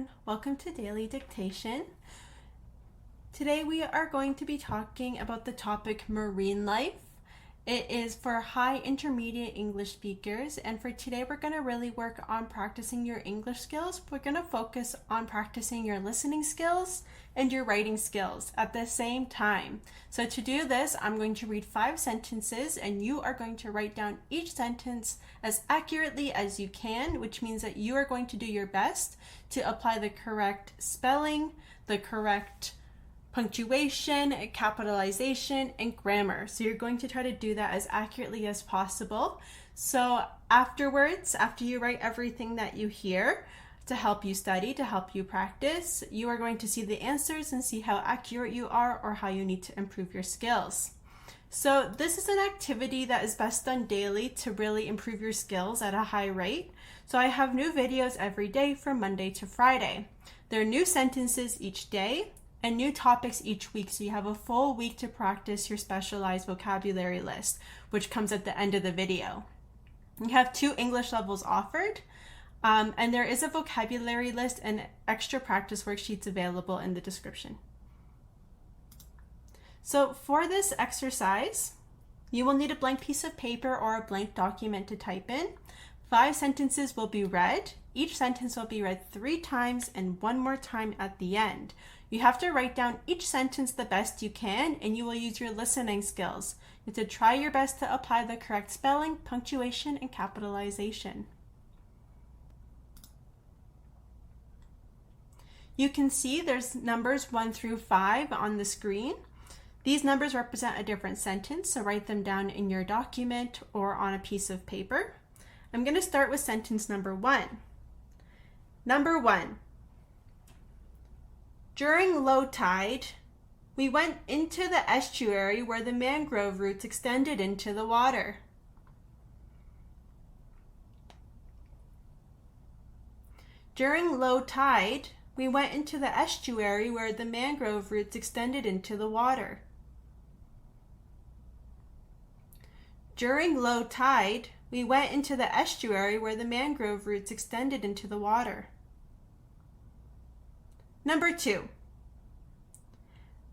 everyone. Welcome to Daily Dictation. Today we are going to be talking about the topic marine life. It is for high intermediate English speakers, and for today we're going to really work on practicing your English skills. We're going to focus on practicing your listening skills and your writing skills at the same time. So to do this, I'm going to read 5 sentences and you are going to write down each sentence as accurately as you can, which means that you are going to do your best to apply the correct spelling, the correct punctuation, capitalization, and grammar. So you're going to try to do that as accurately as possible. So afterwards, after you write everything that you hear to help you study, to help you practice, you are going to see the answers and see how accurate you are or how you need to improve your skills. So this is an activity that is best done daily to really improve your skills at a high rate. So I have new videos every day from Monday to Friday. There are new sentences each day and new topics each week, so you have a full week to practice your specialized vocabulary list, which comes at the end of the video. You have 2 English levels offered, and there is a vocabulary list and extra practice worksheets available in the description. So for this exercise, you will need a blank piece of paper or a blank document to type in. 5 sentences will be read. Each sentence will be read 3 times and 1 more time at the end. You have to write down each sentence the best you can, and you will use your listening skills. You have to try your best to apply the correct spelling, punctuation, and capitalization. You can see there's numbers 1 through 5 on the screen. These numbers represent a different sentence, so write them down in your document or on a piece of paper. I'm going to start with sentence number 1. Number 1. During low tide, we went into the estuary where the mangrove roots extended into the water. During low tide, we went into the estuary where the mangrove roots extended into the water. During low tide, we went into the estuary where the mangrove roots extended into the water. Number 2.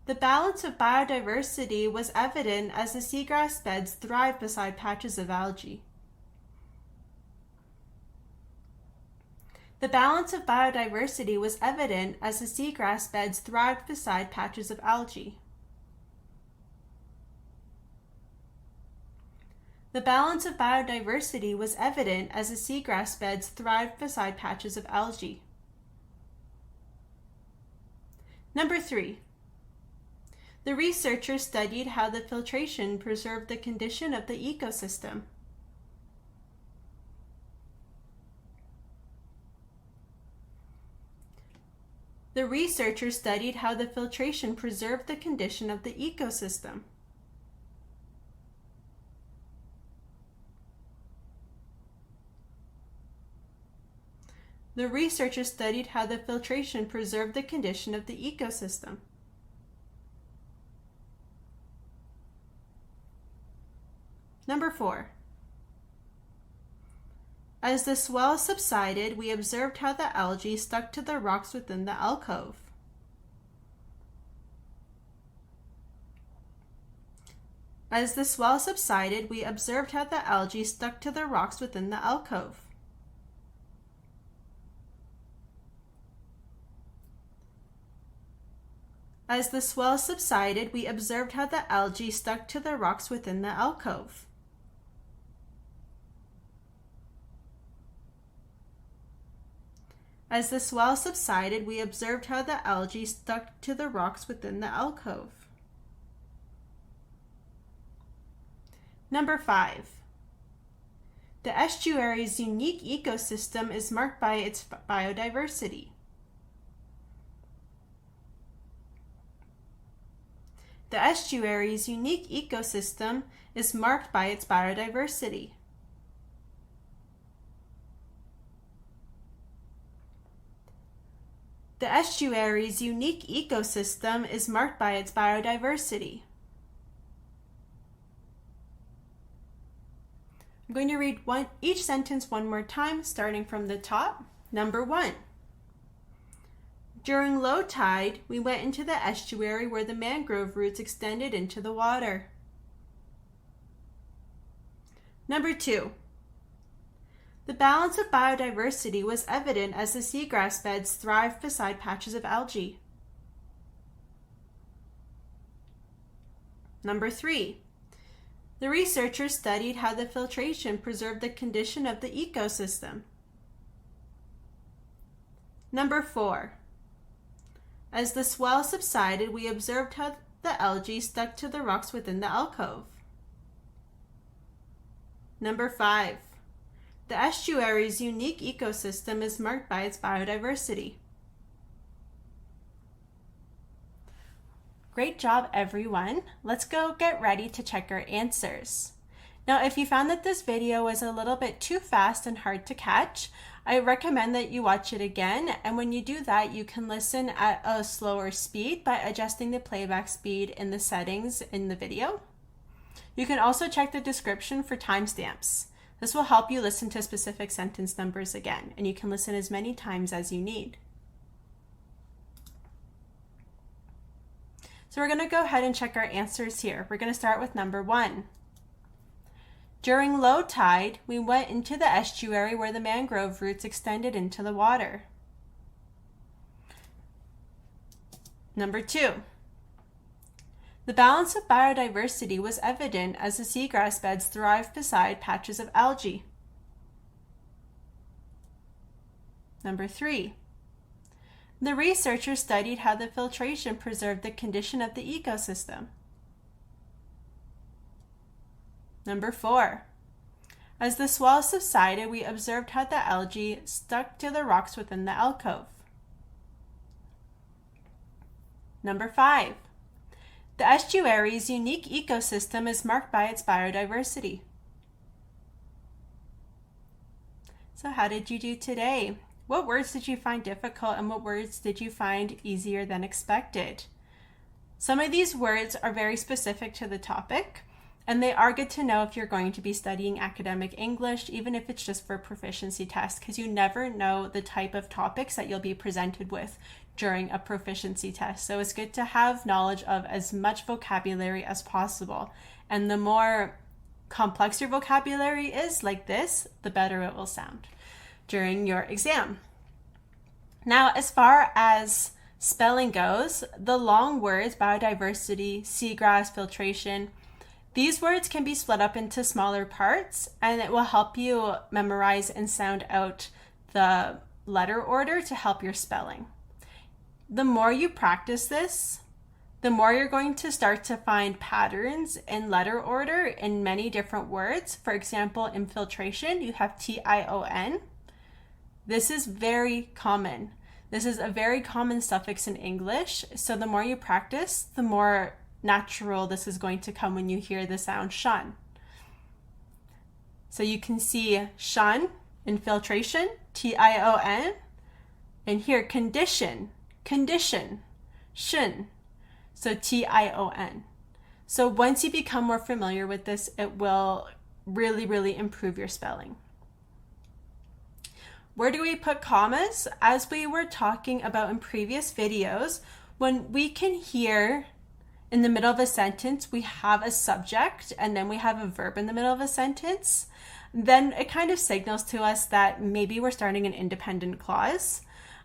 The balance of biodiversity was evident as the seagrass beds thrived beside patches of algae. The balance of biodiversity was evident as the seagrass beds thrived beside patches of algae. The balance of biodiversity was evident as the seagrass beds thrived beside patches of algae. Number 3. The researchers studied how the filtration preserved the condition of the ecosystem. The researchers studied how the filtration preserved the condition of the ecosystem. The researchers studied how the filtration preserved the condition of the ecosystem. Number 4. As the swell subsided, we observed how the algae stuck to the rocks within the alcove. As the swell subsided, we observed how the algae stuck to the rocks within the alcove. As the swell subsided, we observed how the algae stuck to the rocks within the alcove. As the swell subsided, we observed how the algae stuck to the rocks within the alcove. Number 5. The estuary's unique ecosystem is marked by its biodiversity. The estuary's unique ecosystem is marked by its biodiversity. The estuary's unique ecosystem is marked by its biodiversity. I'm going to read each sentence one more time, starting from the top. Number 1. During low tide, we went into the estuary where the mangrove roots extended into the water. Number 2. The balance of biodiversity was evident as the seagrass beds thrived beside patches of algae. Number 3. The researchers studied how the filtration preserved the condition of the ecosystem. Number 4. As the swell subsided, we observed how the algae stuck to the rocks within the alcove. Number 5. The estuary's unique ecosystem is marked by its biodiversity. Great job, everyone. Let's go get ready to check our answers. Now, if you found that this video was a little bit too fast and hard to catch, I recommend that you watch it again, and when you do that, you can listen at a slower speed by adjusting the playback speed in the settings in the video. You can also check the description for timestamps. This will help you listen to specific sentence numbers again, and you can listen as many times as you need. So we're going to go ahead and check our answers here. We're going to start with number 1. During low tide, we went into the estuary where the mangrove roots extended into the water. Number 2. The balance of biodiversity was evident as the seagrass beds thrived beside patches of algae. Number 3. The researchers studied how the filtration preserved the condition of the ecosystem. Number 4. As the swell subsided, we observed how the algae stuck to the rocks within the alcove. Number 5. The estuary's unique ecosystem is marked by its biodiversity. So how did you do today? What words did you find difficult and what words did you find easier than expected? Some of these words are very specific to the topic, and they are good to know if you're going to be studying academic English, even if it's just for a proficiency test, because you never know the type of topics that you'll be presented with during a proficiency test. So it's good to have knowledge of as much vocabulary as possible. And the more complex your vocabulary is, like this, the better it will sound during your exam. Now, as far as spelling goes, the long words, biodiversity, seagrass, filtration, these words can be split up into smaller parts, and it will help you memorize and sound out the letter order to help your spelling. The more you practice this, the more you're going to start to find patterns in letter order in many different words. For example, in filtration, you have T-I-O-N. This is very common. This is a very common suffix in English. So the more you practice, the more natural this is going to come when you hear the sound shun. So you can see shun in filtration, T-I-O-N, and here condition, shun, so T-I-O-N. So once you become more familiar with this, it will really, really improve your spelling. Where do we put commas? As we were talking about in previous videos, when we can hear in the middle of a sentence, we have a subject and then we have a verb in the middle of a sentence, then it kind of signals to us that maybe we're starting an independent clause.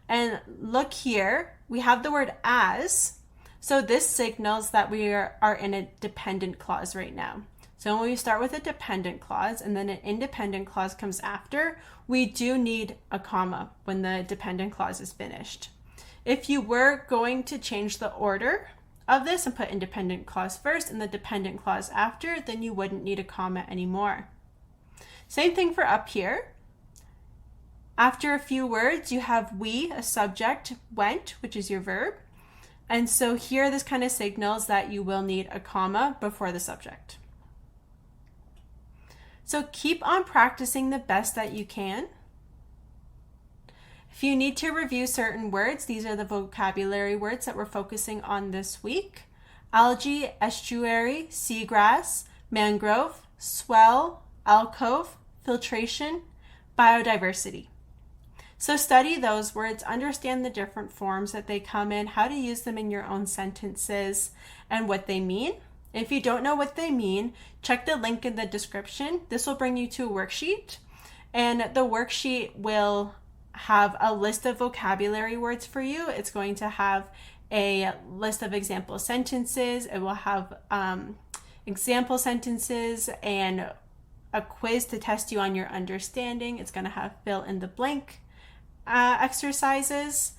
And look here, we have the word as. So this signals that we are in a dependent clause right now. So when we start with a dependent clause and then an independent clause comes after, we do need a comma when the dependent clause is finished. If you were going to change the order of this and put independent clause first and the dependent clause after, then you wouldn't need a comma anymore. Same thing for up here. After a few words, you have we, a subject, went, which is your verb. And so here, this kind of signals that you will need a comma before the subject. So keep on practicing the best that you can. If you need to review certain words, these are the vocabulary words that we're focusing on this week. Algae, estuary, seagrass, mangrove, swell, alcove, filtration, biodiversity. So study those words, understand the different forms that they come in, how to use them in your own sentences, and what they mean. If you don't know what they mean, check the link in the description. This will bring you to a worksheet, and the worksheet will have a list of vocabulary words for you. It's going to have a list of example sentences. It will have example sentences and a quiz to test you on your understanding. It's going to have fill in the blank exercises,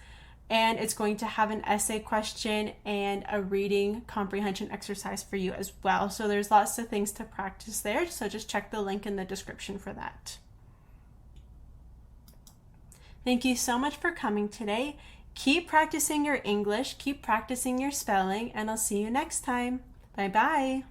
and it's going to have an essay question and a reading comprehension exercise for you as well. So there's lots of things to practice there. So just check the link in the description for that. Thank you so much for coming today. Keep practicing your English, keep practicing your spelling, and I'll see you next time. Bye-bye.